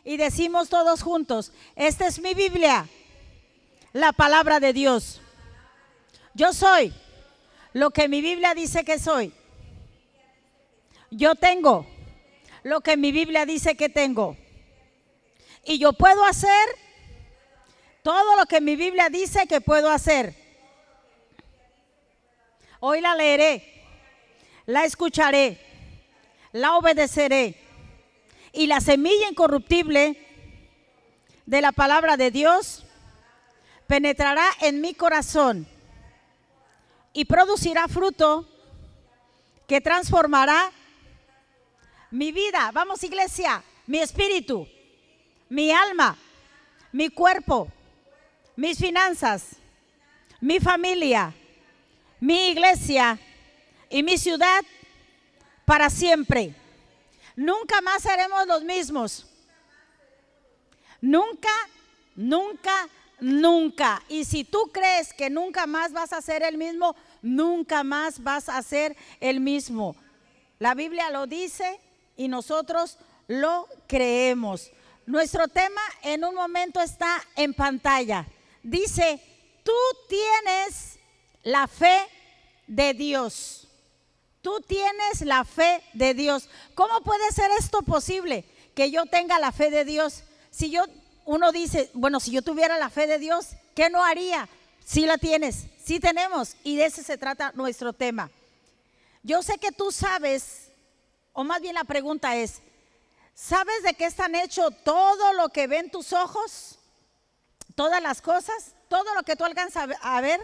Y decimos todos juntos: esta es mi Biblia, la palabra de Dios. Yo soy lo que mi Biblia dice que soy. Yo tengo lo que mi Biblia dice que tengo. Y yo puedo hacer todo lo que mi Biblia dice que puedo hacer. Hoy la leeré, la escucharé, la obedeceré. Y la semilla incorruptible de la palabra de Dios penetrará en mi corazón y producirá fruto que transformará mi vida. Vamos, iglesia, mi espíritu, mi alma, mi cuerpo, mis finanzas, mi familia, mi iglesia y mi ciudad para siempre. Nunca más seremos los mismos. Nunca, nunca, nunca. Y si tú crees que nunca más vas a ser el mismo, nunca más vas a ser el mismo. La Biblia lo dice y nosotros lo creemos. Nuestro tema en un momento está en pantalla. Dice: tú tienes la fe de Dios. Tú tienes la fe de Dios. ¿Cómo puede ser esto posible? Que yo tenga la fe de Dios. Uno dice, bueno, si yo tuviera la fe de Dios, ¿qué no haría? Sí la tienes, sí tenemos, y de ese se trata nuestro tema. Yo sé que tú sabes, o más bien la pregunta es: ¿sabes de qué están hechos todo lo que ven tus ojos? Todas las cosas, todo lo que tú alcanzas a ver.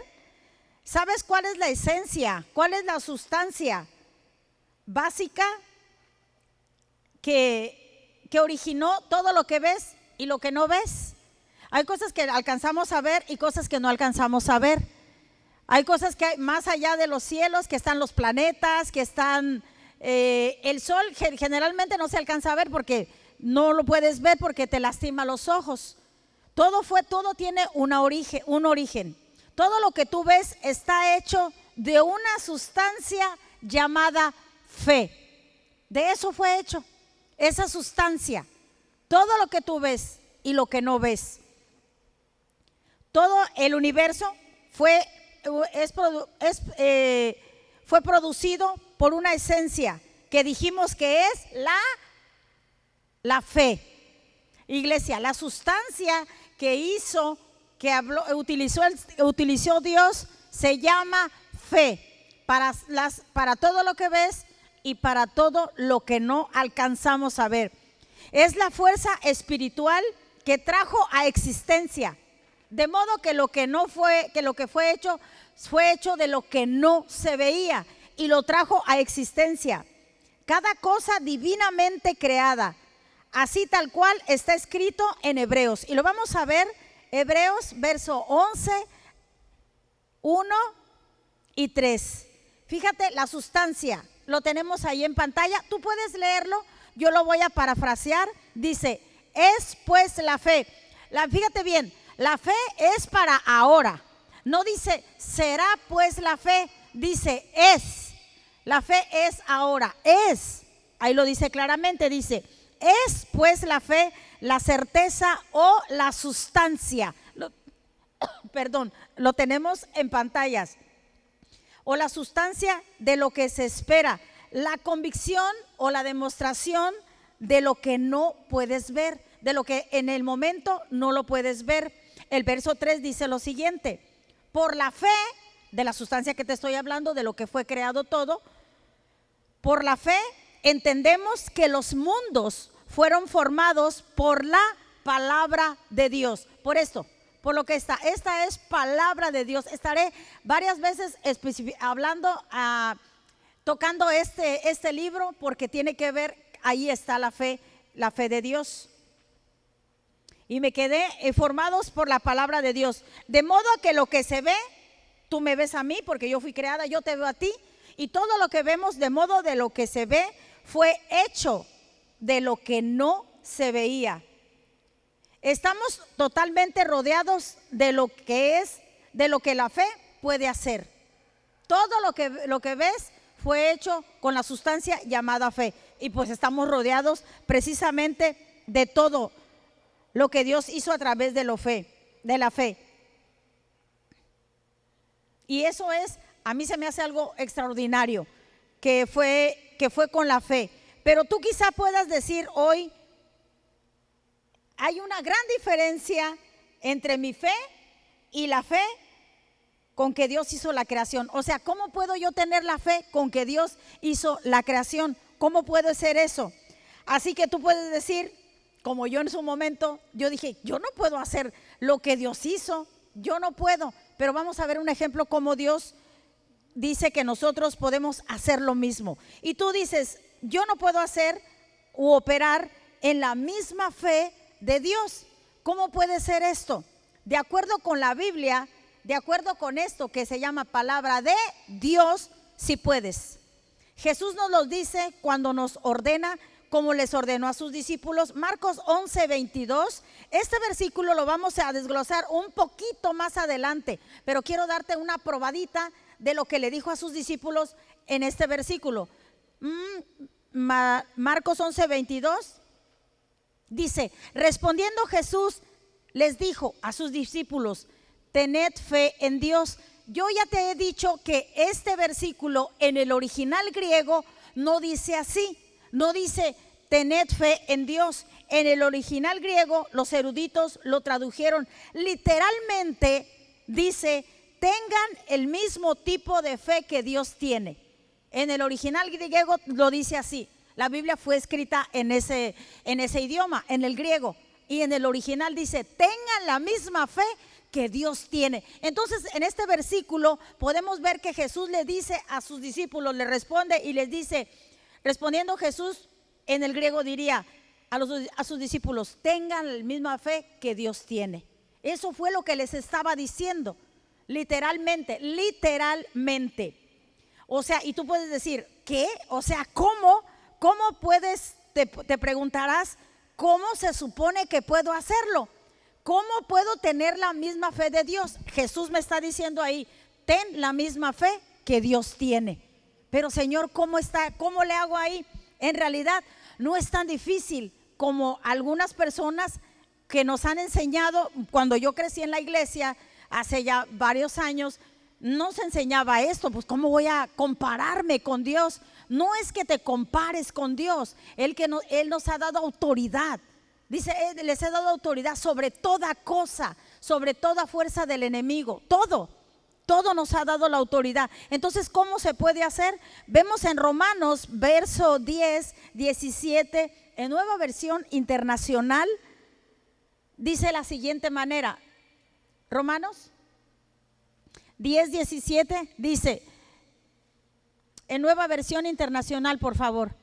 ¿Sabes cuál es la esencia? ¿Cuál es la sustancia básica que originó todo lo que ves y lo que no ves? Hay cosas que alcanzamos a ver y cosas que no alcanzamos a ver. Hay cosas que hay más allá de los cielos, que están los planetas, que están el sol. Generalmente no se alcanza a ver porque no lo puedes ver porque te lastima los ojos. Todo tiene un origen. Todo lo que tú ves está hecho de una sustancia llamada fe. De eso fue hecho, esa sustancia. Todo lo que tú ves y lo que no ves. Todo el universo fue producido por una esencia que dijimos que es la fe. Iglesia, la sustancia que utilizó Dios se llama fe para todo lo que ves y para todo lo que no alcanzamos a ver. Es la fuerza espiritual que trajo a existencia, de modo que lo que fue hecho de lo que no se veía y lo trajo a existencia. Cada cosa divinamente creada, así tal cual está escrito en Hebreos, y lo vamos a ver. Hebreos, verso 11, 1 y 3. Fíjate la sustancia, lo tenemos ahí en pantalla. Tú puedes leerlo, yo lo voy a parafrasear. Dice: es pues la fe. Fíjate bien, la fe es para ahora. No dice será pues la fe, dice es. La fe es ahora, es. Ahí lo dice claramente, dice: es pues la fe, la certeza o la sustancia. Lo tenemos en pantallas. O la sustancia de lo que se espera, la convicción o la demostración de lo que no puedes ver, de lo que en el momento no lo puedes ver. El verso 3 dice lo siguiente: por la fe, de la sustancia que te estoy hablando, de lo que fue creado todo, por la fe entendemos que los mundos fueron formados por la palabra de Dios. Por esto, por lo que esta es palabra de Dios. Estaré varias veces tocando este libro, porque tiene que ver, ahí está la fe de Dios. Y me quedé formados por la palabra de Dios. De modo que lo que se ve, tú me ves a mí, porque yo fui creada, yo te veo a ti. Y todo lo que vemos, de modo de lo que se ve, fue hecho de lo que no se veía. Estamos totalmente rodeados de lo que la fe puede hacer. Todo lo que ves fue hecho con la sustancia llamada fe. Y pues estamos rodeados precisamente de todo lo que Dios hizo a través de la fe. Y eso es, a mí se me hace algo extraordinario, que fue con la fe. Pero tú quizá puedas decir hoy, hay una gran diferencia entre mi fe y la fe con que Dios hizo la creación. O sea, ¿cómo puedo yo tener la fe con que Dios hizo la creación? ¿Cómo puede ser eso? Así que tú puedes decir, como yo en su momento, yo dije, yo no puedo hacer lo que Dios hizo, yo no puedo. Pero vamos a ver un ejemplo como Dios dice que nosotros podemos hacer lo mismo. Y tú dices, yo no puedo hacer u operar en la misma fe de Dios. ¿Cómo puede ser esto? De acuerdo con la Biblia, de acuerdo con esto que se llama palabra de Dios, sí puedes. Jesús nos lo dice cuando nos ordena, como les ordenó a sus discípulos. Marcos 11:22. Este versículo lo vamos a desglosar un poquito más adelante, pero quiero darte una probadita de lo que le dijo a sus discípulos en este versículo. Marcos 11:22 dice, respondiendo Jesús les dijo a sus discípulos, tened fe en Dios. Yo ya te he dicho que este versículo en el original griego no dice así, no dice tened fe en Dios. En el original griego los eruditos lo tradujeron literalmente, dice tengan el mismo tipo de fe que Dios tiene. En el original griego lo dice así. La Biblia fue escrita en ese idioma, en el griego, y en el original dice tengan la misma fe que Dios tiene. Entonces en este versículo podemos ver que Jesús le dice a sus discípulos, le responde y les dice, respondiendo Jesús en el griego diría a sus discípulos, tengan la misma fe que Dios tiene. Eso fue lo que les estaba diciendo, literalmente. O sea, y tú puedes decir, ¿qué? O sea, ¿cómo puedes? Te preguntarás, ¿cómo se supone que puedo hacerlo? ¿Cómo puedo tener la misma fe de Dios? Jesús me está diciendo ahí, ten la misma fe que Dios tiene. Pero Señor, ¿cómo le hago ahí? En realidad no es tan difícil como algunas personas que nos han enseñado. Cuando yo crecí en la iglesia hace ya varios años, no se enseñaba esto. Pues ¿cómo voy a compararme con Dios? No es que te compares con Dios. Él nos ha dado autoridad. Dice, les he dado autoridad sobre toda cosa, sobre toda fuerza del enemigo. Todo nos ha dado la autoridad. Entonces, ¿cómo se puede hacer? Vemos en Romanos, verso 10, 17, en Nueva Versión Internacional, dice la siguiente manera. Romanos 10, 17 dice, en Nueva Versión Internacional, por favor.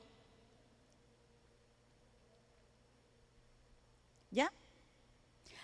¿Ya?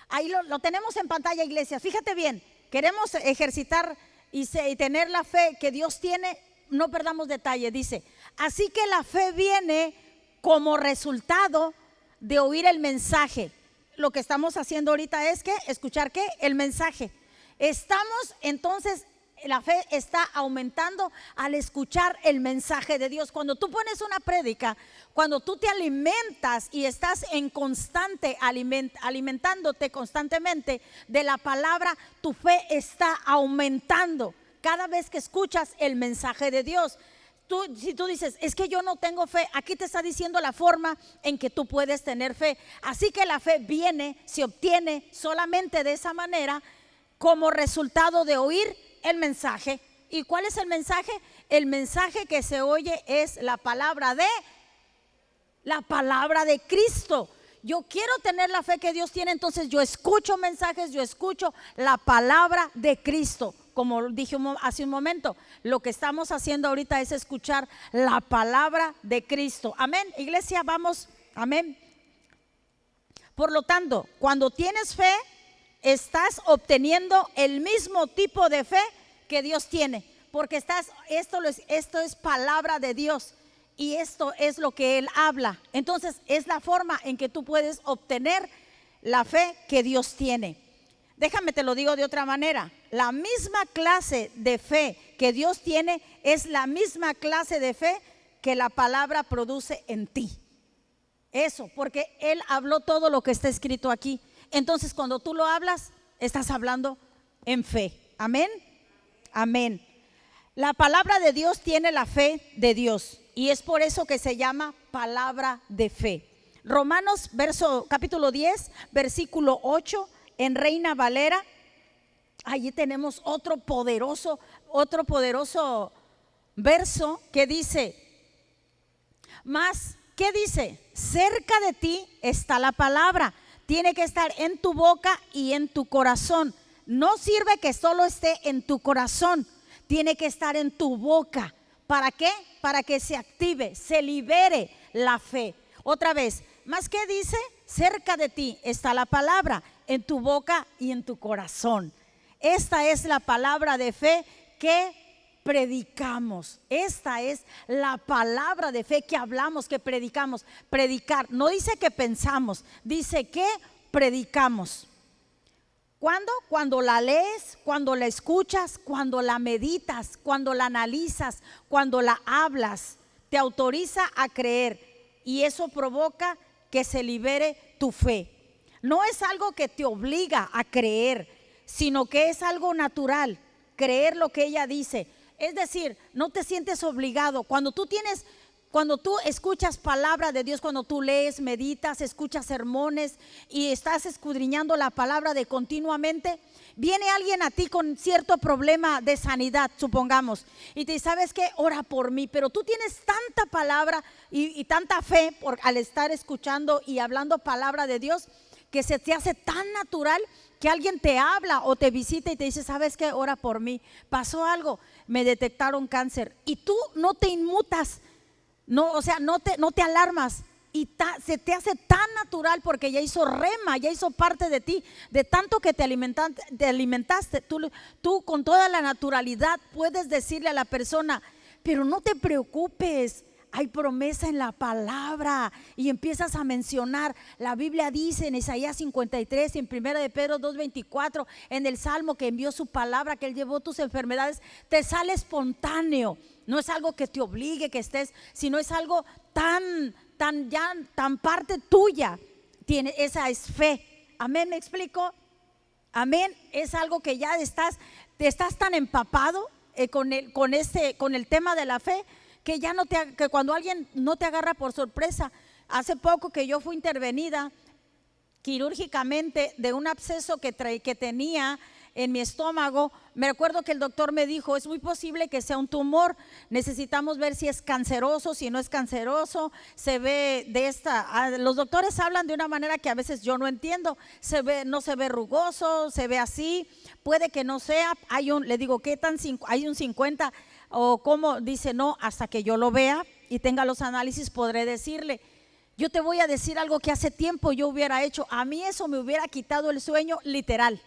Ahí lo tenemos en pantalla, iglesia. Fíjate bien, queremos ejercitar y tener la fe que Dios tiene, no perdamos detalle. Dice, así que la fe viene como resultado de oír el mensaje. Lo que estamos haciendo ahorita es que escuchar ¿qué? El mensaje. Estamos entonces, la fe está aumentando al escuchar el mensaje de Dios. Cuando tú pones una prédica, cuando tú te alimentas y estás en constante alimentándote constantemente de la palabra, tu fe está aumentando cada vez que escuchas el mensaje de Dios. Si tú dices, es que yo no tengo fe, aquí te está diciendo la forma en que tú puedes tener fe. Así que la fe se obtiene solamente de esa manera, como resultado de oír el mensaje. ¿Y cuál es el mensaje? El mensaje que se oye es la palabra de Cristo. Yo quiero tener la fe que Dios tiene, entonces yo escucho mensajes, yo escucho la palabra de Cristo. Como dije hace un momento, lo que estamos haciendo ahorita es escuchar la palabra de Cristo. Amén, iglesia, vamos, amén. Por lo tanto, cuando tienes fe, estás obteniendo el mismo tipo de fe que Dios tiene, porque esto es palabra de Dios y esto es lo que Él habla. Entonces es la forma en que tú puedes obtener la fe que Dios tiene. Déjame te lo digo de otra manera, la misma clase de fe que Dios tiene es la misma clase de fe que la palabra produce en ti. Eso, porque Él habló todo lo que está escrito aquí. Entonces, cuando tú lo hablas, estás hablando en fe. Amén. Amén. La palabra de Dios tiene la fe de Dios y es por eso que se llama palabra de fe. Romanos capítulo 10, versículo 8 en Reina Valera. Allí tenemos otro poderoso verso que dice, más, ¿qué dice? Cerca de ti está la palabra. Tiene que estar en tu boca y en tu corazón. No sirve que solo esté en tu corazón, tiene que estar en tu boca. ¿Para qué? Para que se active, se libere la fe. Otra vez, ¿más qué dice? Cerca de ti está la palabra, en tu boca y en tu corazón. Esta es la palabra de fe que predicamos. Esta es la palabra de fe que hablamos, que predicamos. Predicar, no dice que pensamos, dice que predicamos. ¿Cuándo? Cuando la lees, cuando la escuchas, cuando la meditas, cuando la analizas, cuando la hablas, te autoriza a creer y eso provoca que se libere tu fe. No es algo que te obliga a creer, sino que es algo natural, creer lo que ella dice. Es decir, no te sientes obligado. Cuando tú escuchas palabra de Dios, cuando tú lees, meditas, escuchas sermones y estás escudriñando la palabra de continuamente, viene alguien a ti con cierto problema de sanidad, supongamos, y te dice, ¿sabes qué? Ora por mí. Pero tú tienes tanta palabra y tanta fe al estar escuchando y hablando palabra de Dios, que se te hace tan natural que alguien te habla o te visita y te dice, ¿sabes qué? Ora por mí. Pasó algo, me detectaron cáncer. Y tú no te inmutas. No, o sea, no te alarmas y se te hace tan natural porque ya hizo rema, ya hizo parte de ti, de tanto que te alimentaste. Tú con toda la naturalidad puedes decirle a la persona, pero no te preocupes, hay promesa en la palabra. Y empiezas a mencionar, la Biblia dice en Isaías 53, en 1 de Pedro 2:24, en el Salmo que envió su palabra, que Él llevó tus enfermedades. Te sale espontáneo. No es algo que te obligue que estés, sino es algo tan parte tuya. Esa es fe. Amén, ¿me explico? Amén, es algo que ya estás tan empapado con el tema de la fe, que ya que cuando alguien no te agarra por sorpresa. Hace poco que yo fui intervenida quirúrgicamente de un absceso que tenía en mi estómago. Me recuerdo que el doctor me dijo, es muy posible que sea un tumor, necesitamos ver si es canceroso, si no es canceroso. Se ve los doctores hablan de una manera que a veces yo no entiendo. No se ve rugoso, se ve así, puede que no sea. Le digo, ¿qué tan? Hay un 50 o cómo. Dice, no, hasta que yo lo vea y tenga los análisis podré decirle. Yo te voy a decir algo que hace tiempo yo hubiera hecho. A mí eso me hubiera quitado el sueño literal.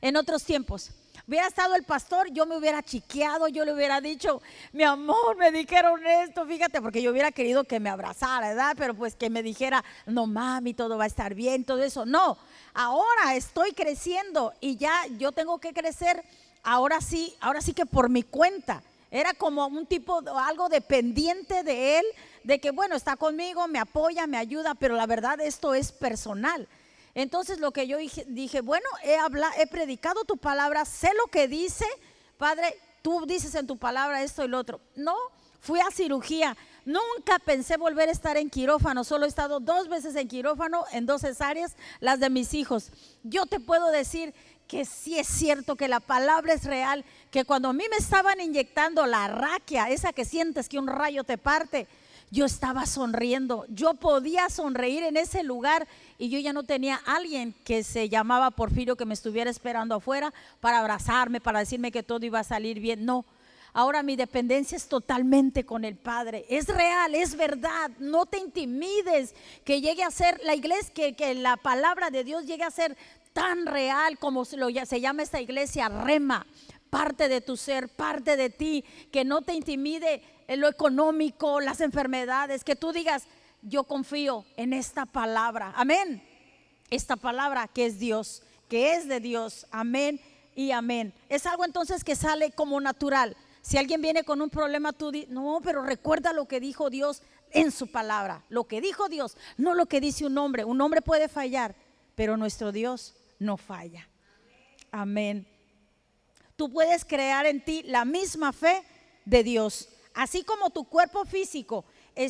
En otros tiempos hubiera estado el pastor, yo me hubiera chiqueado, yo le hubiera dicho, mi amor, me dijeron esto, fíjate, porque yo hubiera querido que me abrazara, ¿verdad? Pero pues que me dijera, no mami, todo va a estar bien, todo eso. No, ahora estoy creciendo y ya yo tengo que crecer, ahora sí que por mi cuenta. Era como un tipo, algo dependiente de Él, de que bueno, está conmigo, me apoya, me ayuda, pero la verdad esto es personal. Entonces lo que yo dije, bueno, he predicado tu palabra, sé lo que dice, Padre, tú dices en tu palabra esto y lo otro. No, fui a cirugía, nunca pensé volver a estar en quirófano, solo he estado 2 veces en quirófano, en 2 cesáreas, las de mis hijos. Yo te puedo decir que sí es cierto que la palabra es real, que cuando a mí me estaban inyectando la raquia, esa que sientes que un rayo te parte, yo estaba sonriendo, yo podía sonreír en ese lugar y yo ya no tenía alguien que se llamaba Porfirio que me estuviera esperando afuera para abrazarme, para decirme que todo iba a salir bien. No, ahora mi dependencia es totalmente con el Padre. Es real, es verdad, no te intimides que llegue a ser la iglesia, que la palabra de Dios llegue a ser tan real como se llama esta iglesia, rema, parte de tu ser, parte de ti, que no te intimide lo económico, las enfermedades, que tú digas, yo confío en esta palabra, amén, esta palabra que es Dios, que es de Dios, amén y amén. Es algo entonces que sale como natural. Si alguien viene con un problema, tú dices, no, pero recuerda lo que dijo Dios. en su palabra. Lo que dijo Dios, no lo que dice un hombre. Un hombre puede fallar, pero nuestro Dios no falla. Amén. Tú puedes crear en ti la misma fe de Dios. Así como tu cuerpo físico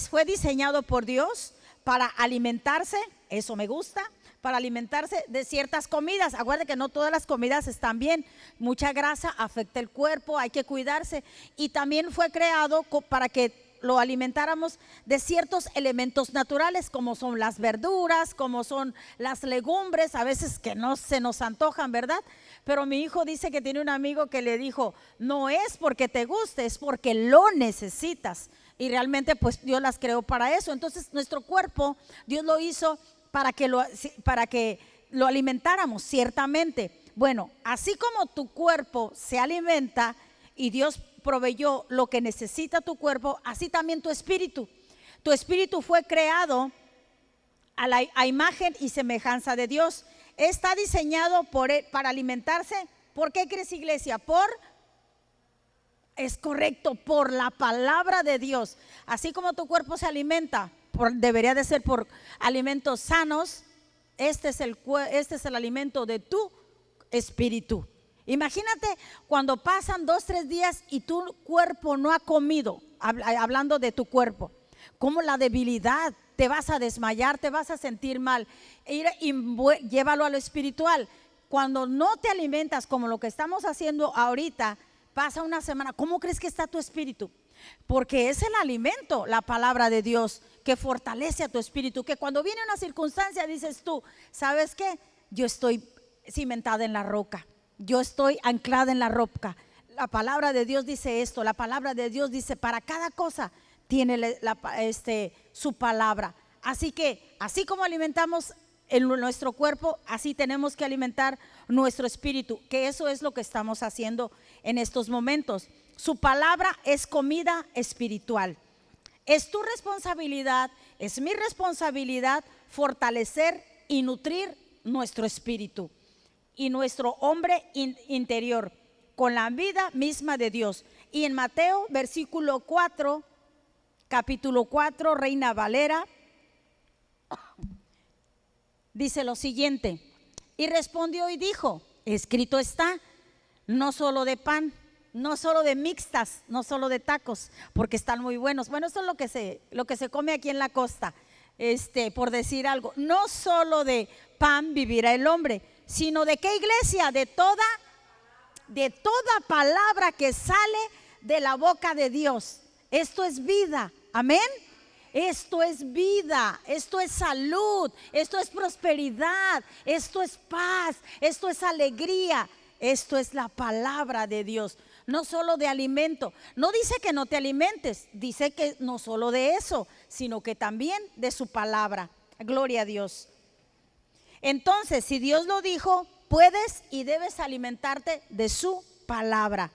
fue diseñado por Dios para alimentarse, eso me gusta, para alimentarse de ciertas comidas. Acuérdate que no todas las comidas están bien. Mucha grasa afecta el cuerpo, hay que cuidarse. Y también fue creado para que lo alimentáramos de ciertos elementos naturales, como son las verduras, como son las legumbres, a veces que no se nos antojan, ¿verdad? Pero mi hijo dice que tiene un amigo que le dijo, no es porque te guste, es porque lo necesitas. Y realmente pues Dios las creó para eso. Entonces nuestro cuerpo, Dios lo hizo para que lo alimentáramos, ciertamente. Bueno, así como tu cuerpo se alimenta y Dios proveyó lo que necesita tu cuerpo, así también tu espíritu. Tu espíritu fue creado a imagen y semejanza de Dios. Está diseñado para alimentarse. ¿Por qué crees, iglesia? Es correcto, por la palabra de Dios. Así como tu cuerpo se alimenta, debería de ser por alimentos sanos. Este es el alimento de tu espíritu. Imagínate cuando pasan 2-3 días y tu cuerpo no ha comido, hablando de tu cuerpo, como la debilidad, te vas a desmayar, te vas a sentir mal. Llévalo a lo espiritual. Cuando no te alimentas como lo que estamos haciendo ahorita, pasa una semana, ¿cómo crees que está tu espíritu? Porque es el alimento, la palabra de Dios, que fortalece a tu espíritu, que cuando viene una circunstancia dices tú, ¿sabes qué? Yo estoy cimentada en la roca. Yo estoy anclada en la roca. La palabra de Dios dice esto. La palabra de Dios dice, para cada cosa tiene su palabra. Así que, así como alimentamos nuestro cuerpo, así tenemos que alimentar nuestro espíritu, que eso es lo que estamos haciendo en estos momentos. Su palabra es comida espiritual. Es tu responsabilidad, es mi responsabilidad fortalecer y nutrir nuestro espíritu y nuestro hombre interior con la vida misma de Dios. Y en Mateo versículo 4, capítulo 4, Reina Valera, dice lo siguiente: y respondió y dijo, escrito está, no solo de pan, no solo de mixtas, no solo de tacos, porque están muy buenos. Bueno, eso es lo que se come aquí en la costa, por decir algo. No solo de pan vivirá el hombre, sino de qué, iglesia, de toda palabra que sale de la boca de Dios. Esto es vida, amén. Esto es vida, esto es salud, esto es prosperidad, esto es paz, esto es alegría. Esto es la palabra de Dios, no solo de alimento. No dice que no te alimentes, dice que no solo de eso, sino que también de su palabra. Gloria a Dios. Entonces, si Dios lo dijo, puedes y debes alimentarte de su palabra.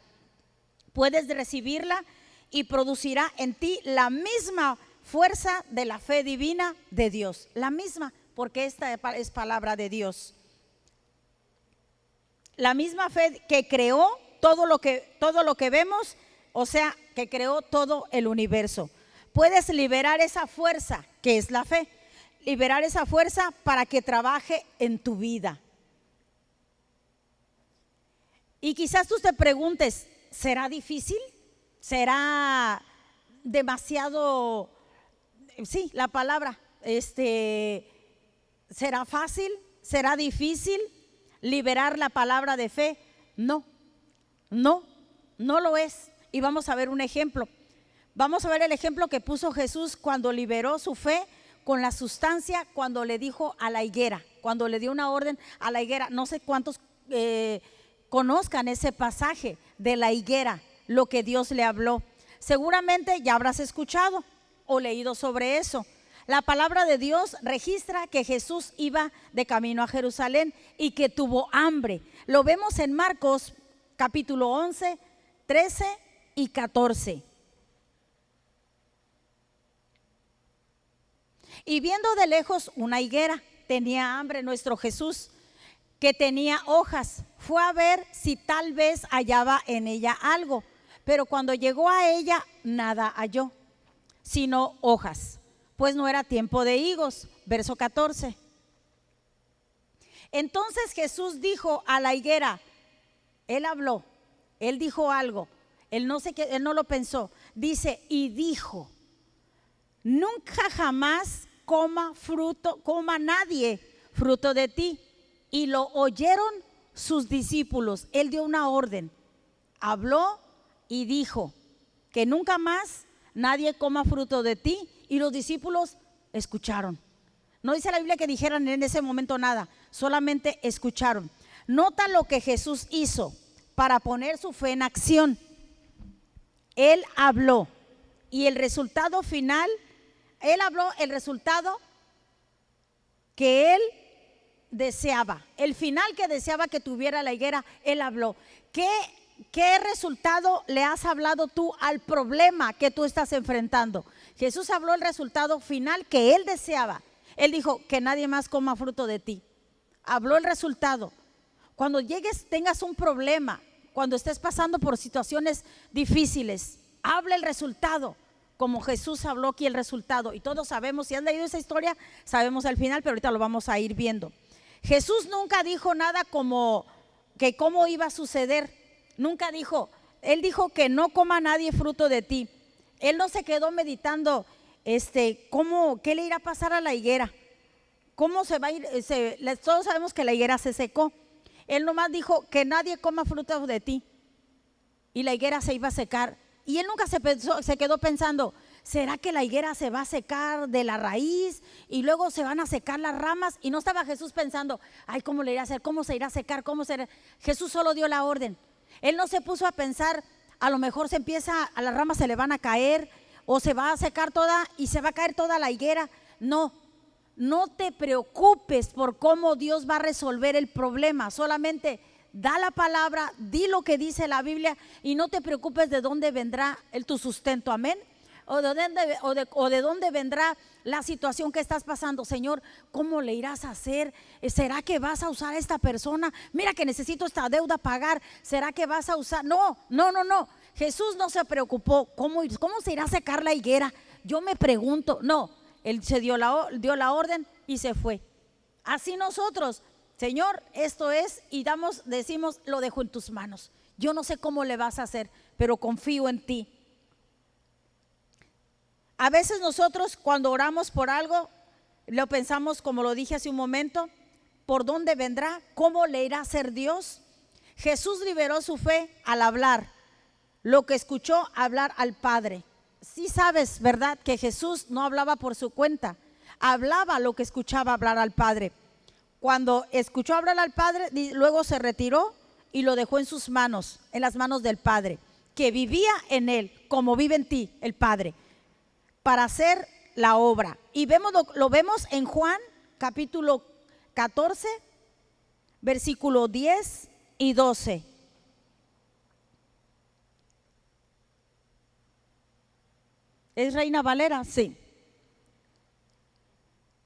Puedes recibirla y producirá en ti la misma fuerza de la fe divina de Dios. La misma, porque esta es palabra de Dios. La misma fe que creó todo lo que vemos, o sea, que creó todo el universo. Puedes liberar esa fuerza que es la fe, liberar esa fuerza para que trabaje en tu vida. Y quizás tú te preguntes, ¿será difícil? ¿Será demasiado? Sí, la palabra, ¿será fácil? ¿Será difícil liberar la palabra de fe? No lo es. Y vamos a ver un ejemplo. Vamos a ver el ejemplo que puso Jesús cuando liberó su fe con la sustancia, cuando le dijo a la higuera, cuando le dio una orden a la higuera. No sé cuántos conozcan ese pasaje de la higuera, lo que Dios le habló. Seguramente ya habrás escuchado o leído sobre eso. La palabra de Dios registra que Jesús iba de camino a Jerusalén y que tuvo hambre. Lo vemos en Marcos capítulo 11, 13 y 14. Y viendo de lejos una higuera, tenía hambre nuestro Jesús, que tenía hojas. Fue a ver si tal vez hallaba en ella algo, pero cuando llegó a ella, nada halló, sino hojas. pues no era tiempo de higos. Verso 14. Entonces Jesús dijo a la higuera, él habló, él dijo algo, él no lo pensó. Dice, y dijo, nunca jamás coma nadie fruto de ti. Y lo oyeron sus discípulos. Él dio una orden, habló y dijo que nunca más nadie coma fruto de ti. Y los discípulos escucharon. No dice la Biblia que dijeran en ese momento nada, solamente escucharon. Nota lo que Jesús hizo para poner su fe en acción. Él habló y el resultado final, él habló el resultado que él deseaba, el final que deseaba que tuviera la higuera, él habló. ¿Qué resultado le has hablado tú al problema que tú estás enfrentando? Jesús habló el resultado final que él deseaba. Él dijo que nadie más coma fruto de ti. Habló el resultado. Cuando tengas un problema, cuando estés pasando por situaciones difíciles, habla el resultado, como Jesús habló aquí el resultado. Y todos sabemos, si han leído esa historia, sabemos al final, pero ahorita lo vamos a ir viendo. Jesús nunca dijo nada como que cómo iba a suceder. Nunca dijo, él dijo que no coma nadie fruto de ti. Él no se quedó meditando qué le irá a pasar a la higuera, cómo se va a ir. Todos sabemos que la higuera se secó. Él nomás dijo que nadie coma fruto de ti y la higuera se iba a secar. Y él nunca se quedó pensando, ¿será que la higuera se va a secar de la raíz y luego se van a secar las ramas? Y no estaba Jesús pensando, ay, ¿cómo le irá a hacer? ¿Cómo se irá a secar? Jesús solo dio la orden. Él no se puso a pensar, a lo mejor a las ramas se le van a caer o se va a secar toda y se va a caer toda la higuera. No, no te preocupes por cómo Dios va a resolver el problema. Solamente da la palabra, di lo que dice la Biblia y no te preocupes de dónde vendrá tu sustento, amén. O de dónde vendrá la situación que estás pasando. Señor, ¿cómo le irás a hacer? ¿Será que vas a usar a esta persona? Mira que necesito esta deuda pagar. ¿Será que vas a usar? No. Jesús no se preocupó. ¿Cómo se irá a secar la higuera? Yo me pregunto. No, él dio la orden y se fue. Así nosotros, Señor, esto es, y decimos, lo dejo en tus manos. Yo no sé cómo le vas a hacer, pero confío en ti. A veces nosotros cuando oramos por algo, lo pensamos, como lo dije hace un momento, ¿por dónde vendrá? ¿Cómo le irá a hacer Dios? Jesús liberó su fe al hablar, lo que escuchó hablar al Padre. Sí sabes, ¿verdad? Que Jesús no hablaba por su cuenta, hablaba lo que escuchaba hablar al Padre. Cuando escuchó hablar al Padre, luego se retiró y lo dejó en sus manos, en las manos del Padre, que vivía en él, como vive en ti el Padre, para hacer la obra. Y lo vemos en Juan capítulo 14, versículo 10 y 12. ¿Es Reina Valera? Sí.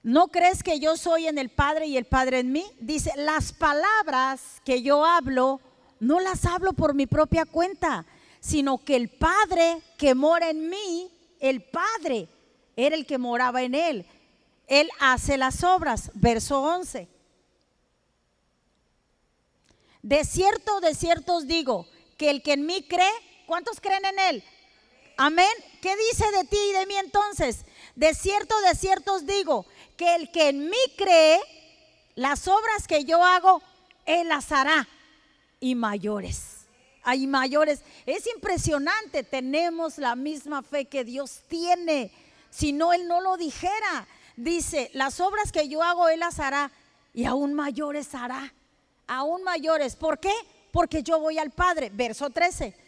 ¿No crees que yo soy en el Padre y el Padre en mí? Dice, las palabras que yo hablo, no las hablo por mi propia cuenta, sino que el Padre que mora en mí, el Padre era el que moraba en él. Él hace las obras. Verso 11. De cierto os digo, que el que en mí cree, ¿cuántos creen en él? Amén. ¿Qué dice de ti y de mí entonces? De cierto os digo, que el que en mí cree, las obras que yo hago, él las hará, y mayores. Hay mayores. Es impresionante, tenemos la misma fe que Dios tiene. Si no, él no lo dijera. Dice, las obras que yo hago, él las hará, y aún mayores hará. Aún mayores. ¿Por qué? Porque yo voy al Padre. Verso 13.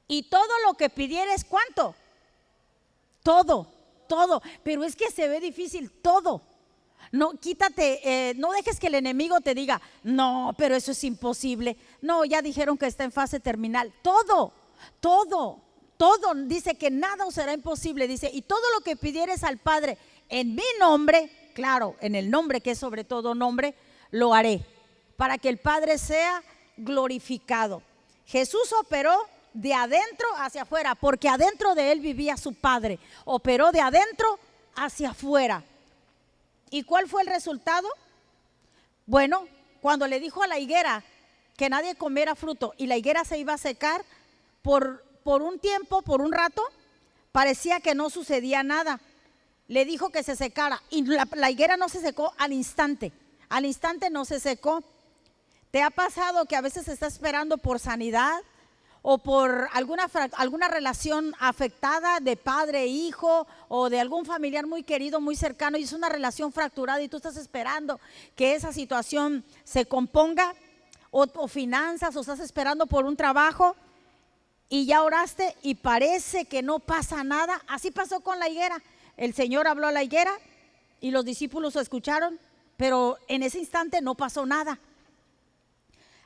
Y todo lo que pidieres, ¿cuánto? Todo. Pero es que se ve difícil todo. No, quítate, no dejes que el enemigo te diga, no, pero eso es imposible. No, ya dijeron que está en fase terminal. Todo, dice que nada os será imposible. Dice, y todo lo que pidieres al Padre en mi nombre, claro, en el nombre que es sobre todo nombre, lo haré, para que el Padre sea glorificado. Jesús operó de adentro hacia afuera, porque adentro de él vivía su padre. Operó de adentro hacia afuera. ¿Y cuál fue el resultado? Bueno, cuando le dijo a la higuera que nadie comiera fruto y la higuera se iba a secar por un tiempo, por un rato, parecía que no sucedía nada. Le dijo que se secara y la higuera no se secó al instante no se secó. ¿Te ha pasado que a veces estás esperando por sanidad o por alguna relación afectada de padre e hijo o de algún familiar muy querido, muy cercano, y es una relación fracturada y tú estás esperando que esa situación se componga, o finanzas, o estás esperando por un trabajo y ya oraste y parece que no pasa nada? Así pasó con la higuera. El Señor habló a la higuera y los discípulos lo escucharon, pero en ese instante no pasó nada.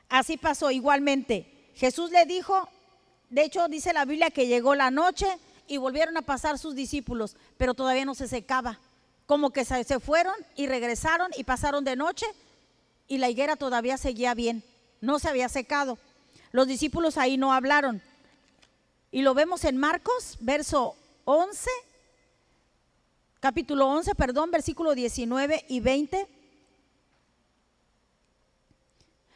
Así pasó igualmente. Jesús le dijo, de hecho dice la Biblia que llegó la noche y volvieron a pasar sus discípulos, pero todavía no se secaba. Como que se fueron y regresaron y pasaron de noche y la higuera todavía seguía bien, no se había secado. Los discípulos ahí no hablaron. Y lo vemos en Marcos, capítulo 11, versículo 19 y 20.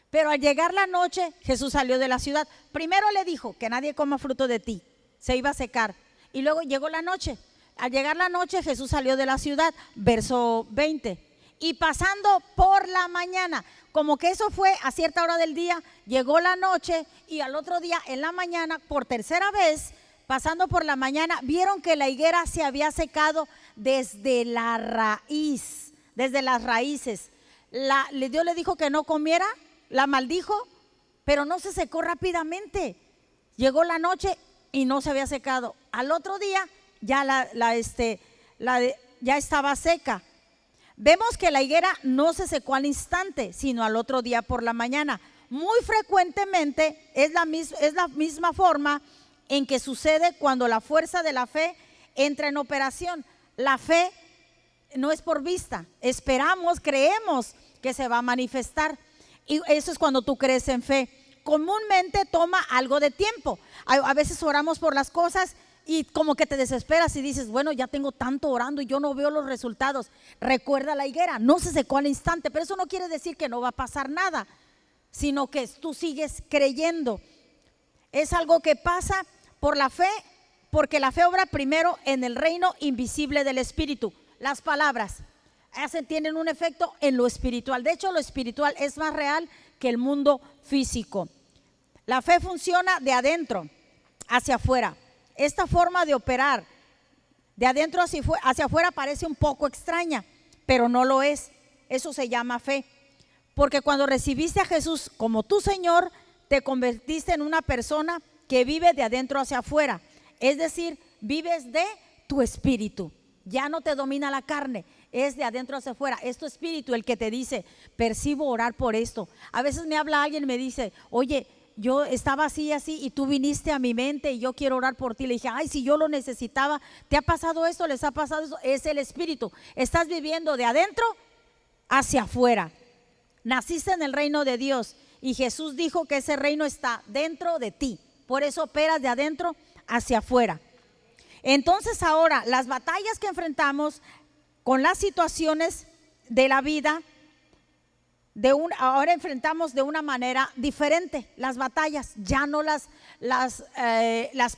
Pero al llegar la noche, Jesús salió de la ciudad. Primero le dijo que nadie coma fruto de ti, se iba a secar. Y luego llegó la noche. Al llegar la noche, Jesús salió de la ciudad, verso 20. Y pasando por la mañana, como que eso fue a cierta hora del día, llegó la noche y al otro día en la mañana, por tercera vez, pasando por la mañana, vieron que la higuera se había secado desde la raíz, desde las raíces. Dios le dijo que no comiera, la maldijo, pero no se secó rápidamente. Llegó la noche y no se había secado. Al otro día ya ya estaba seca. Vemos que la higuera no se secó al instante, sino al otro día por la mañana. Muy frecuentemente es la misma forma en que sucede cuando la fuerza de la fe entra en operación. La fe no es por vista, esperamos, creemos que se va a manifestar. Y eso es cuando tú crees en fe. Comúnmente toma algo de tiempo. A veces oramos por las cosas y como que te desesperas y dices, bueno, ya tengo tanto orando y yo no veo los resultados. Recuerda la higuera, no se secó al instante, pero eso no quiere decir que no va a pasar nada, sino que tú sigues creyendo. Es algo que pasa por la fe, porque la fe obra primero en el reino invisible del Espíritu. Las palabras tienen un efecto en lo espiritual. De hecho, lo espiritual es más real que el mundo físico. La fe funciona de adentro hacia afuera. Esta forma de operar de adentro hacia afuera parece un poco extraña, pero no lo es. Eso se llama fe. Porque cuando recibiste a Jesús como tu Señor, te convertiste en una persona que vive de adentro hacia afuera. Es decir, vives de tu espíritu. Ya no te domina la carne, es de adentro hacia afuera. Es tu espíritu el que te dice, percibo orar por esto. A veces me habla alguien y me dice, oye, yo estaba así y tú viniste a mi mente y yo quiero orar por ti. Le dije, ay, si yo lo necesitaba. ¿Te ha pasado esto? ¿Les ha pasado eso? Es el espíritu. Estás viviendo de adentro hacia afuera. Naciste en el reino de Dios y Jesús dijo que ese reino está dentro de ti. Por eso operas de adentro hacia afuera. Entonces ahora las batallas que enfrentamos con las situaciones de la vida, ahora enfrentamos de una manera diferente las batallas. Ya no las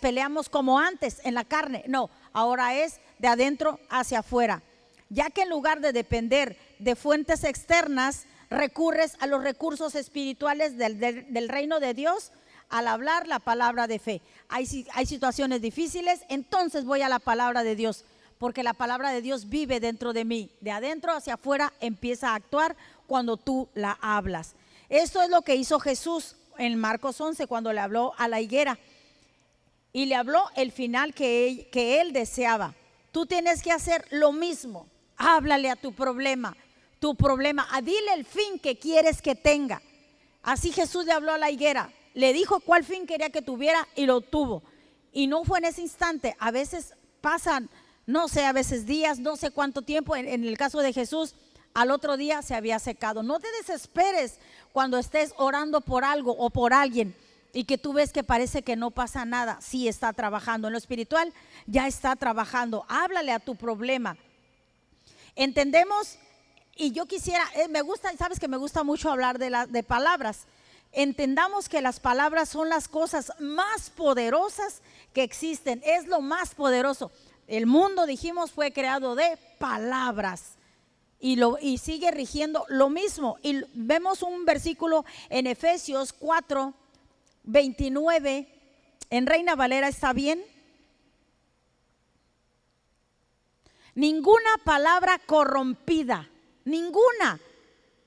peleamos como antes en la carne, no, ahora es de adentro hacia afuera. Ya que en lugar de depender de fuentes externas, recurres a los recursos espirituales del reino de Dios al hablar la palabra de fe. Hay situaciones difíciles, entonces voy a la palabra de Dios, porque la palabra de Dios vive dentro de mí. De adentro hacia afuera empieza a actuar cuando tú la hablas. Esto es lo que hizo Jesús en Marcos 11 cuando le habló a la higuera y le habló el final que él deseaba. Tú tienes que hacer lo mismo. Háblale a tu problema, dile el fin que quieres que tenga. Así Jesús le habló a la higuera, le dijo cuál fin quería que tuviera y lo tuvo. Y no fue en ese instante, a veces pasan, no sé, a veces días, no sé cuánto tiempo. En el caso de Jesús, al otro día se había secado. No te desesperes cuando estés orando por algo o por alguien. y que tú ves que parece que no pasa nada, sí está trabajando. En lo espiritual ya está trabajando. Háblale a tu problema. Entendemos, y yo quisiera, me gusta, sabes que me gusta mucho hablar de palabras. Entendamos que las palabras son las cosas más poderosas que existen, es lo más poderoso. El mundo, dijimos, fue creado de palabras. Y sigue rigiendo lo mismo. Y vemos un versículo en Efesios 4:29, en Reina Valera, ¿está bien? Ninguna palabra corrompida, ninguna,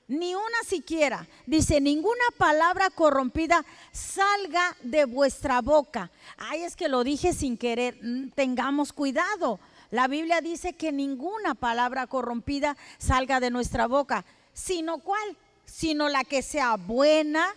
ni una siquiera. Dice, ninguna palabra corrompida salga de vuestra boca. Ay, es que lo dije sin querer. Tengamos cuidado. La Biblia dice que ninguna palabra corrompida salga de nuestra boca. ¿Sino cuál? Sino la que sea buena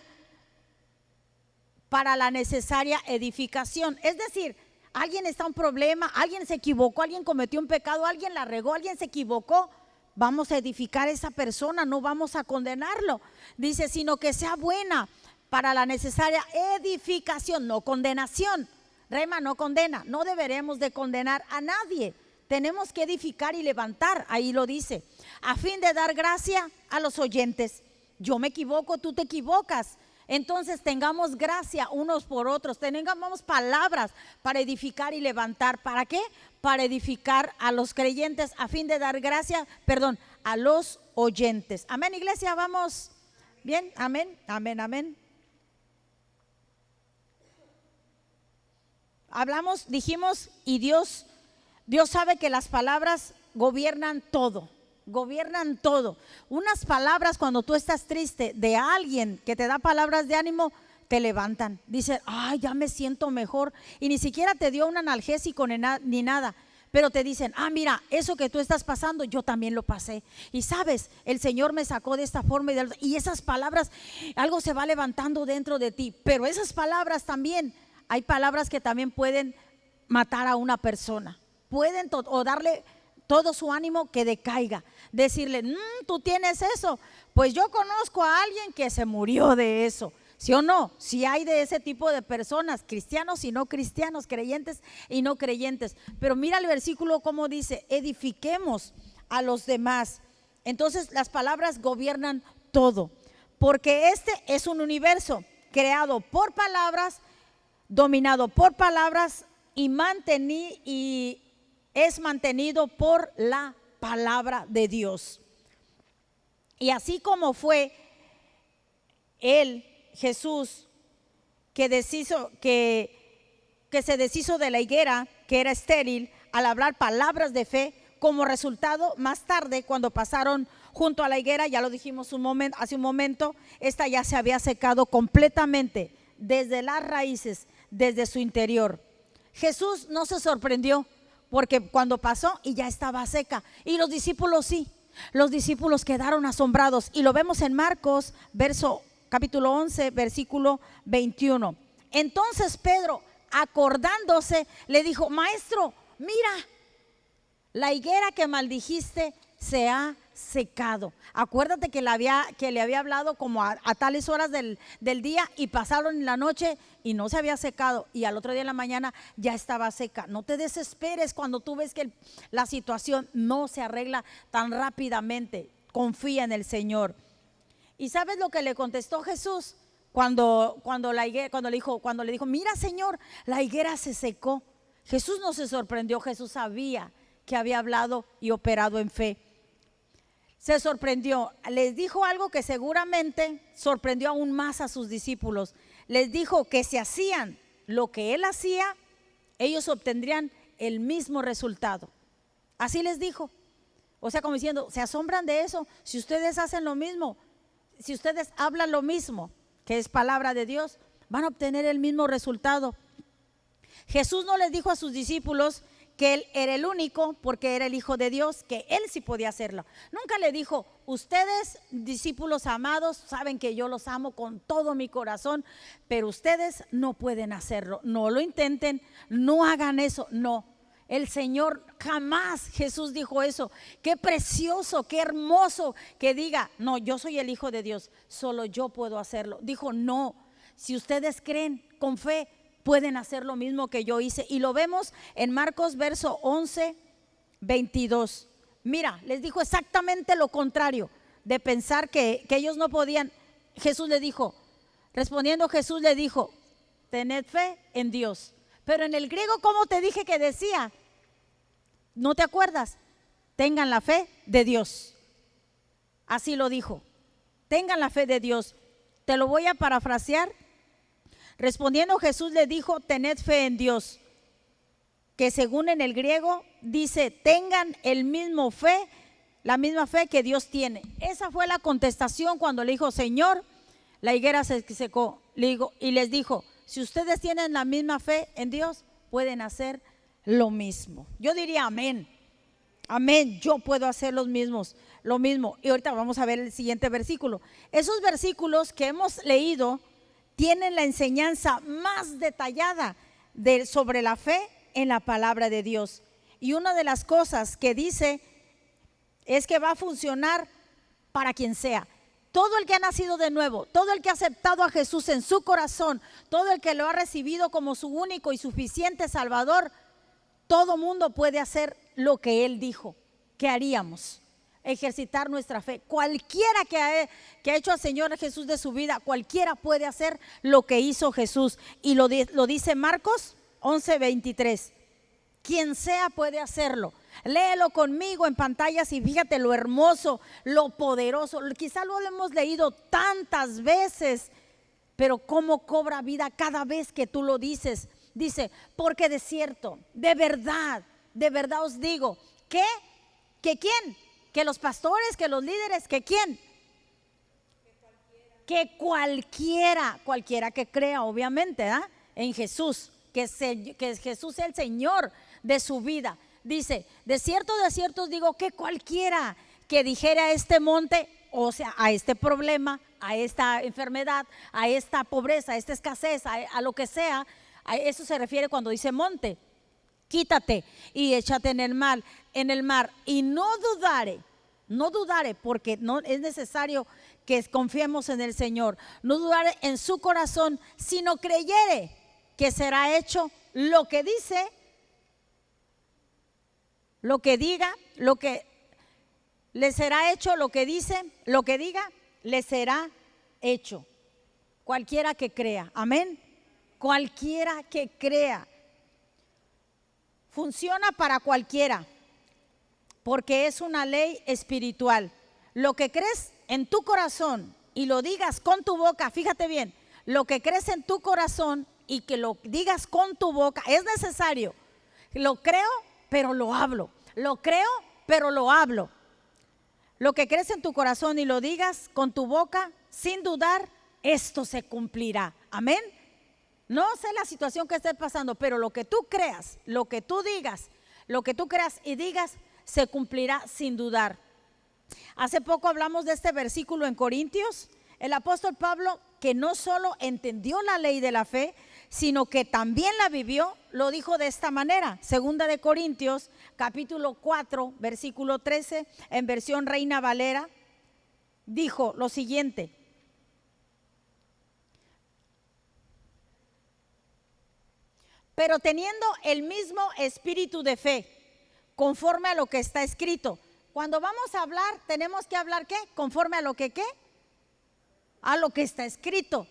para la necesaria edificación. Es decir, alguien está en un problema, alguien se equivocó, alguien cometió un pecado, alguien la regó, alguien se equivocó. Vamos a edificar a esa persona, no vamos a condenarlo. Dice, sino que sea buena para la necesaria edificación, no condenación. Rema no condena, no deberemos de condenar a nadie. Tenemos que edificar y levantar, ahí lo dice, a fin de dar gracia a los oyentes. Yo me equivoco, tú te equivocas. Entonces tengamos gracia unos por otros, tengamos palabras para edificar y levantar. ¿Para qué? Para edificar a los creyentes, a fin de dar gracia, a los oyentes. Amén, iglesia, vamos bien, amén, amén, amén. Hablamos, dijimos, y Dios sabe que las palabras gobiernan todo. Gobiernan todo. Unas palabras, cuando tú estás triste, de alguien que te da palabras de ánimo, te levantan. Dice, ay, ya me siento mejor. Y ni siquiera te dio un analgésico ni nada, pero te dicen, ah, mira, eso que tú estás pasando, yo también lo pasé. Y sabes, el Señor me sacó de esta forma. Y esas palabras, algo se va levantando dentro de ti. Pero esas palabras también, hay palabras que también pueden matar a una persona. Pueden o darle todo su ánimo que decaiga. Decirle, tú tienes eso. Pues yo conozco a alguien que se murió de eso. ¿Sí o no? Si hay de ese tipo de personas, cristianos y no cristianos, creyentes y no creyentes. Pero mira el versículo como dice, edifiquemos a los demás. Entonces las palabras gobiernan todo. Porque este es un universo creado por palabras, dominado por palabras y es mantenido por la palabra de Dios. Y así como fue él, Jesús, que se deshizo de la higuera que era estéril al hablar palabras de fe, como resultado más tarde cuando pasaron junto a la higuera, ya lo dijimos hace un momento, esta ya se había secado completamente desde las raíces, desde su interior. Jesús no se sorprendió porque cuando pasó y ya estaba seca, y los discípulos sí, los discípulos quedaron asombrados, y lo vemos en Marcos capítulo 11, versículo 21. Entonces Pedro, acordándose, le dijo, maestro, mira, la higuera que maldijiste se ha secado. Acuérdate que le había hablado como a tales horas del día, y pasaron la noche y no se había secado, y al otro día en la mañana ya estaba seca. No te desesperes cuando tú ves que la situación no se arregla tan rápidamente. Confía en el Señor. ¿Y sabes lo que le contestó Jesús cuando le dijo, mira, Señor, la higuera se secó? Jesús no se sorprendió, Jesús sabía que había hablado y operado en fe. Se sorprendió, les dijo algo que seguramente sorprendió aún más a sus discípulos. Les dijo que si hacían lo que él hacía, ellos obtendrían el mismo resultado. Así les dijo. O sea, como diciendo, ¿se asombran de eso? Si ustedes hacen lo mismo, si ustedes hablan lo mismo, que es palabra de Dios, van a obtener el mismo resultado. Jesús no les dijo a sus discípulos que él era el único, porque era el Hijo de Dios, que él sí podía hacerlo. Nunca le dijo, ustedes, discípulos amados, saben que yo los amo con todo mi corazón, pero ustedes no pueden hacerlo. No lo intenten, no hagan eso. No, el Señor jamás, Jesús dijo eso. Qué precioso, qué hermoso que diga, no, yo soy el Hijo de Dios, solo yo puedo hacerlo. Dijo, no. si ustedes creen con fe, pueden hacer lo mismo que yo hice. Y lo vemos en Marcos verso 11, 22. Mira, les dijo exactamente lo contrario de pensar que ellos no podían. Jesús le dijo, respondiendo Jesús le dijo, tened fe en Dios. Pero en el griego, ¿cómo te dije que decía? ¿No te acuerdas? Tengan la fe de Dios. Así lo dijo. Tengan la fe de Dios. Te lo voy a parafrasear. Respondiendo Jesús le dijo, tened fe en Dios. Que según en el griego dice, tengan el mismo fe, la misma fe que Dios tiene. Esa fue la contestación cuando le dijo, Señor, la higuera se secó. Le digo, y les dijo, si ustedes tienen la misma fe en Dios, pueden hacer lo mismo. Yo diría amén. Amén, yo puedo hacer lo mismo. Y ahorita vamos a ver el siguiente versículo. Esos versículos que hemos leído tienen la enseñanza más detallada sobre la fe en la palabra de Dios. Y una de las cosas que dice es que va a funcionar para quien sea. Todo el que ha nacido de nuevo, todo el que ha aceptado a Jesús en su corazón, todo el que lo ha recibido como su único y suficiente Salvador, todo mundo puede hacer lo que Él dijo que haríamos, ejercitar nuestra fe. Cualquiera que ha hecho al Señor Jesús de su vida, cualquiera puede hacer lo que hizo Jesús. Y lo dice Marcos 11:23. Quien sea puede hacerlo. Léelo conmigo en pantallas y fíjate lo hermoso, lo poderoso. Quizá lo hemos leído tantas veces, pero cómo cobra vida cada vez que tú lo dices. Dice, porque de cierto, de verdad os digo, que ¿quién? Que los pastores, que los líderes, que ¿quién? Que cualquiera que crea, obviamente, en Jesús, que Jesús es el Señor de su vida. Dice, de cierto os digo que cualquiera que dijera a este monte, o sea, a este problema, a esta enfermedad, a esta pobreza, a esta escasez, a lo que sea, a eso se refiere cuando dice monte, quítate y échate en el mar, y no dudare, porque no es necesario que confiemos en el Señor, no dudare en su corazón, sino creyere que será hecho lo que dice, lo que diga, lo que le será hecho, lo que dice, lo que diga, le será hecho. Cualquiera que crea, amén. Cualquiera que crea. Funciona para cualquiera, porque es una ley espiritual. Lo que crees en tu corazón y lo digas con tu boca, fíjate bien, lo que crees en tu corazón y que lo digas con tu boca es necesario. Lo creo, pero lo hablo. Lo creo, pero lo hablo. Lo que crees en tu corazón y lo digas con tu boca, sin dudar, esto se cumplirá. Amén. No sé la situación que estés pasando, pero lo que tú creas, lo que tú digas, lo que tú creas y digas, se cumplirá sin dudar. Hace poco hablamos de este versículo en Corintios. El apóstol Pablo, que no solo entendió la ley de la fe, sino que también la vivió, lo dijo de esta manera. Segunda de Corintios, capítulo 4, versículo 13, en versión Reina Valera, dijo lo siguiente: pero teniendo el mismo espíritu de fe, conforme a lo que está escrito. Cuando vamos a hablar, tenemos que hablar ¿qué? Conforme a lo que ¿qué? A lo que está escrito,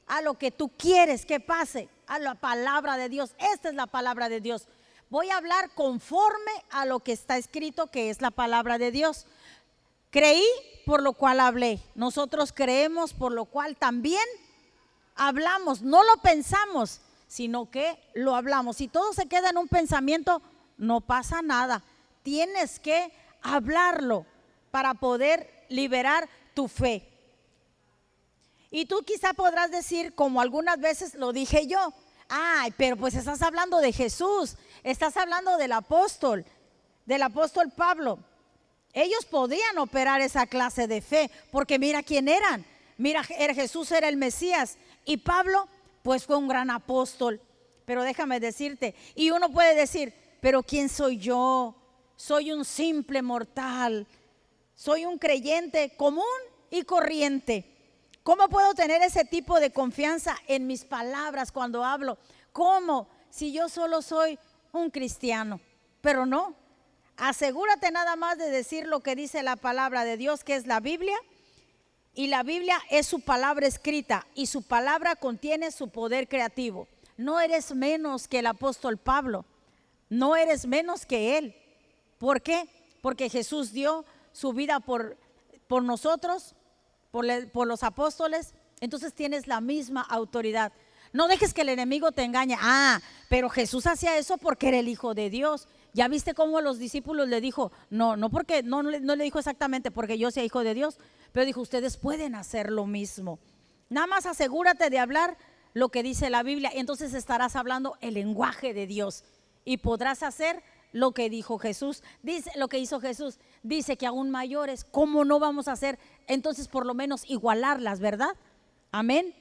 a lo que tú quieres que pase, a la palabra de Dios. Esta es la palabra de Dios. Voy a hablar conforme a lo que está escrito, que es la palabra de Dios. Creí, por lo cual hablé. Nosotros creemos, por lo cual también hablamos. No lo pensamos, sino que lo hablamos. Si todo se queda en un pensamiento, no pasa nada. Tienes que hablarlo para poder liberar tu fe. Y tú quizá podrás decir, como algunas veces lo dije yo, ay, pero pues estás hablando de Jesús, estás hablando del apóstol Pablo. Ellos podían operar esa clase de fe, porque mira quién eran. Mira, Jesús era el Mesías y Pablo pues fue un gran apóstol. Pero déjame decirte, y uno puede decir, pero ¿quién soy yo? Soy un simple mortal, soy un creyente común y corriente. ¿Cómo puedo tener ese tipo de confianza en mis palabras cuando hablo? ¿Cómo? Si yo solo soy un cristiano. Pero no, asegúrate nada más de decir lo que dice la palabra de Dios, que es la Biblia. Y la Biblia es su palabra escrita y su palabra contiene su poder creativo. No eres menos que el apóstol Pablo, no eres menos que él. ¿Por qué? Porque Jesús dio su vida por nosotros, por los apóstoles. Entonces tienes la misma autoridad. No dejes que el enemigo te engañe. Pero Jesús hacía eso porque era el Hijo de Dios. ¿Ya viste cómo a los discípulos le dijo? No le dijo exactamente porque yo sea hijo de Dios, pero dijo, ustedes pueden hacer lo mismo. Nada más asegúrate de hablar lo que dice la Biblia, entonces estarás hablando el lenguaje de Dios y podrás hacer lo que dijo Jesús. Dice lo que hizo Jesús, dice que aún mayores. ¿Cómo no vamos a hacer? Entonces por lo menos igualarlas, ¿verdad? Amén.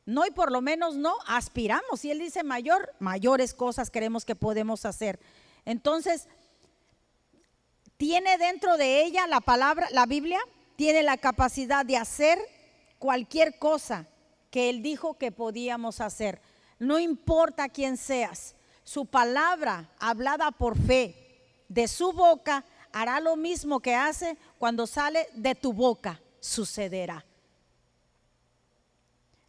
No, y por lo menos no aspiramos. Si él dice mayores cosas creemos que podemos hacer. Entonces, tiene dentro de ella la palabra, la Biblia, tiene la capacidad de hacer cualquier cosa que él dijo que podíamos hacer. No importa quién seas, su palabra hablada por fe de su boca hará lo mismo que hace cuando sale de tu boca, sucederá.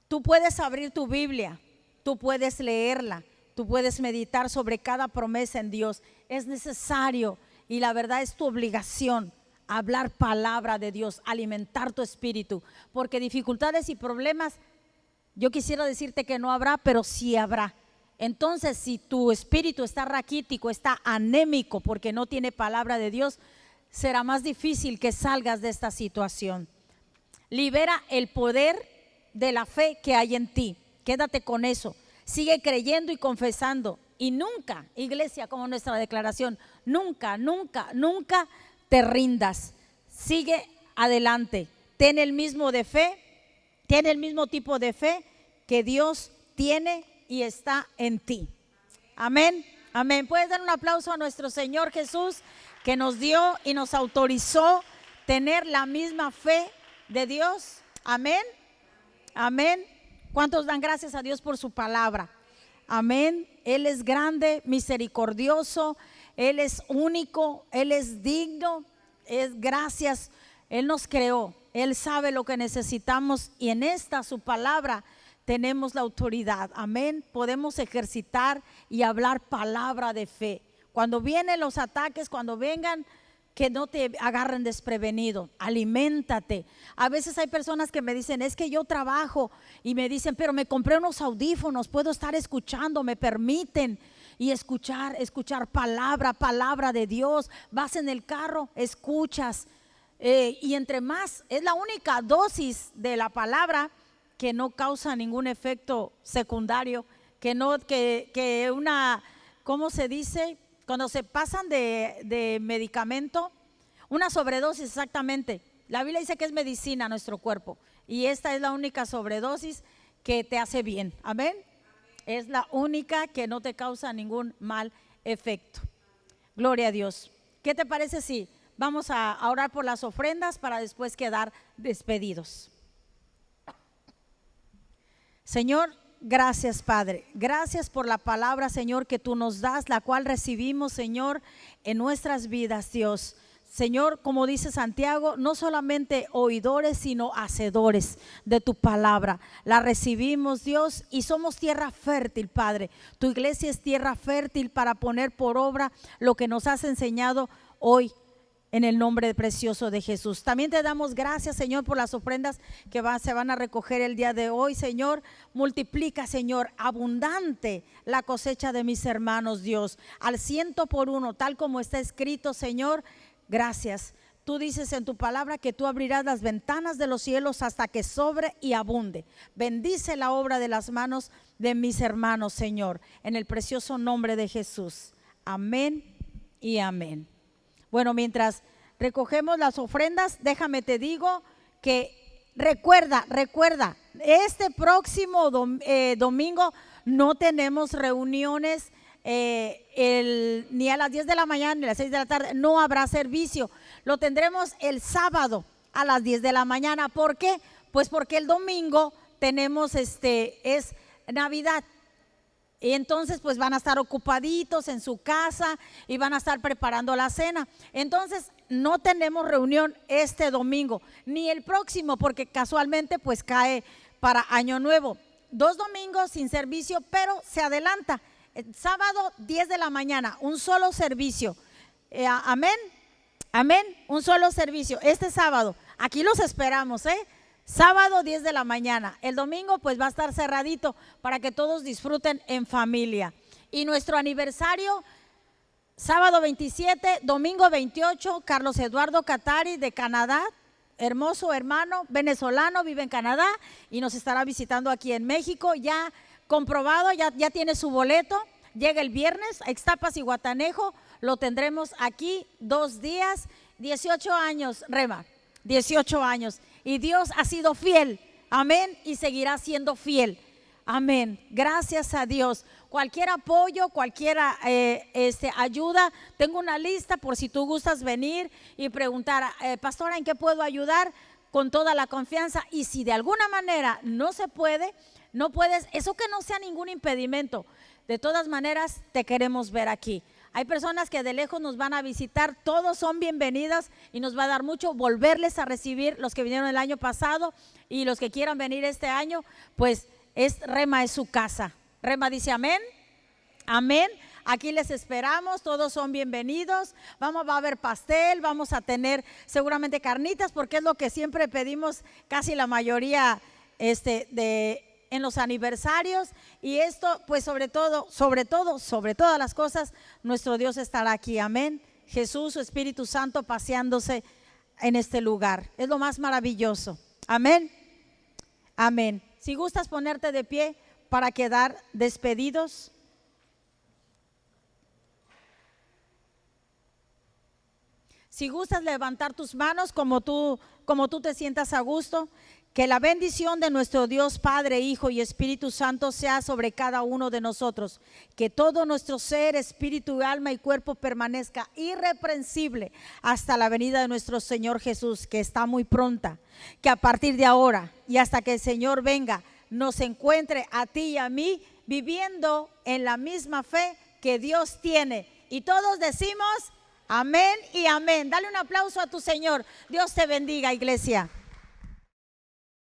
Tú puedes abrir tu Biblia, tú puedes leerla, tú puedes meditar sobre cada promesa en Dios. Es necesario y la verdad es tu obligación hablar palabra de Dios, alimentar tu espíritu, porque dificultades y problemas, yo quisiera decirte que no habrá, pero sí habrá. Entonces, si tu espíritu está raquítico, está anémico porque no tiene palabra de Dios, será más difícil que salgas de esta situación. Libera el poder de la fe que hay en ti. Quédate con eso. Sigue creyendo y confesando. Y nunca, iglesia, como nuestra declaración, nunca te rindas. Sigue adelante. Ten el mismo tipo de fe que Dios tiene y está en ti. Amén. Amén. ¿Puedes dar un aplauso a nuestro Señor Jesús, que nos dio y nos autorizó tener la misma fe de Dios? Amén. Amén. ¿Cuántos dan gracias a Dios por su palabra? Amén. Él es grande, misericordioso, Él es único, Él es digno, es gracias. Él nos creó, Él sabe lo que necesitamos y en esta su palabra tenemos la autoridad. Amén. Podemos ejercitar y hablar palabra de fe. Cuando vienen los ataques, cuando vengan, que no te agarren desprevenido. Aliméntate. A veces hay personas que me dicen, es que yo trabajo, y me dicen, pero me compré unos audífonos, puedo estar escuchando, me permiten, y escuchar palabra de Dios. Vas en el carro, escuchas, y entre más, es la única dosis de la palabra que no causa ningún efecto secundario, que una, ¿cómo se dice? Cuando se pasan de medicamento, una sobredosis exactamente. La Biblia dice que es medicina a nuestro cuerpo y esta es la única sobredosis que te hace bien. Amén. Es la única que no te causa ningún mal efecto. Gloria a Dios. ¿Qué te parece si vamos a orar por las ofrendas para después quedar despedidos? Señor, gracias, Padre. Gracias por la palabra, Señor, que tú nos das, la cual recibimos, Señor, en nuestras vidas, Dios. Señor, como dice Santiago, no solamente oidores, sino hacedores de tu palabra. La recibimos, Dios, y somos tierra fértil, Padre. Tu iglesia es tierra fértil para poner por obra lo que nos has enseñado hoy. En el nombre precioso de Jesús. También te damos gracias, Señor, por las ofrendas que se van a recoger el día de hoy, Señor. Multiplica, Señor, abundante la cosecha de mis hermanos, Dios, al 100 por 1, tal como está escrito, Señor. Gracias. Tú dices en tu palabra que tú abrirás las ventanas de los cielos hasta que sobre y abunde. Bendice la obra de las manos de mis hermanos, Señor, en el precioso nombre de Jesús. Amén y amén. Bueno, mientras recogemos las ofrendas, déjame te digo que recuerda, este próximo domingo no tenemos reuniones ni a las 10 de la mañana ni a las 6 de la tarde, no habrá servicio. Lo tendremos el sábado a las 10 de la mañana. ¿Por qué? Pues porque el domingo tenemos es Navidad. Y entonces pues van a estar ocupaditos en su casa y van a estar preparando la cena. Entonces no tenemos reunión este domingo, ni el próximo, porque casualmente pues cae para Año Nuevo. 2 domingos sin servicio, pero se adelanta. El sábado 10 de la mañana, un solo servicio. Amén, amén, un solo servicio. Este sábado, aquí los esperamos, sábado 10 de la mañana. El domingo pues va a estar cerradito para que todos disfruten en familia. Y nuestro aniversario, sábado 27, domingo 28, Carlos Eduardo Catari de Canadá, hermoso hermano venezolano, vive en Canadá y nos estará visitando aquí en México. Ya comprobado, ya tiene su boleto. Llega el viernes a Ixtapas y Guatanejo, lo tendremos aquí 2 días. 18 años, Rema, 18 años. Y Dios ha sido fiel, amén, y seguirá siendo fiel, amén. Gracias a Dios. Cualquier apoyo, cualquier ayuda, tengo una lista por si tú gustas venir y preguntar, pastora, ¿en qué puedo ayudar? Con toda la confianza. Y si de alguna manera no se puede, no puedes, eso que no sea ningún impedimento. De todas maneras, te queremos ver aquí. Hay personas que de lejos nos van a visitar, todos son bienvenidas y nos va a dar mucho volverles a recibir, los que vinieron el año pasado y los que quieran venir este año, pues Rema es su casa. Rema dice amén, amén. Aquí les esperamos, todos son bienvenidos. Va a haber pastel, vamos a tener seguramente carnitas, porque es lo que siempre pedimos casi la mayoría en los aniversarios. Y esto pues sobre todas las cosas, nuestro Dios estará aquí, amén. Jesús, su Espíritu Santo paseándose en este lugar, es lo más maravilloso, amén, amén. Si gustas ponerte de pie para quedar despedidos. Si gustas levantar tus manos como tú te sientas a gusto. Que la bendición de nuestro Dios Padre, Hijo y Espíritu Santo sea sobre cada uno de nosotros. Que todo nuestro ser, espíritu, alma y cuerpo permanezca irreprensible hasta la venida de nuestro Señor Jesús, que está muy pronta. Que a partir de ahora y hasta que el Señor venga, nos encuentre a ti y a mí viviendo en la misma fe que Dios tiene. Y todos decimos amén y amén. Dale un aplauso a tu Señor. Dios te bendiga, iglesia.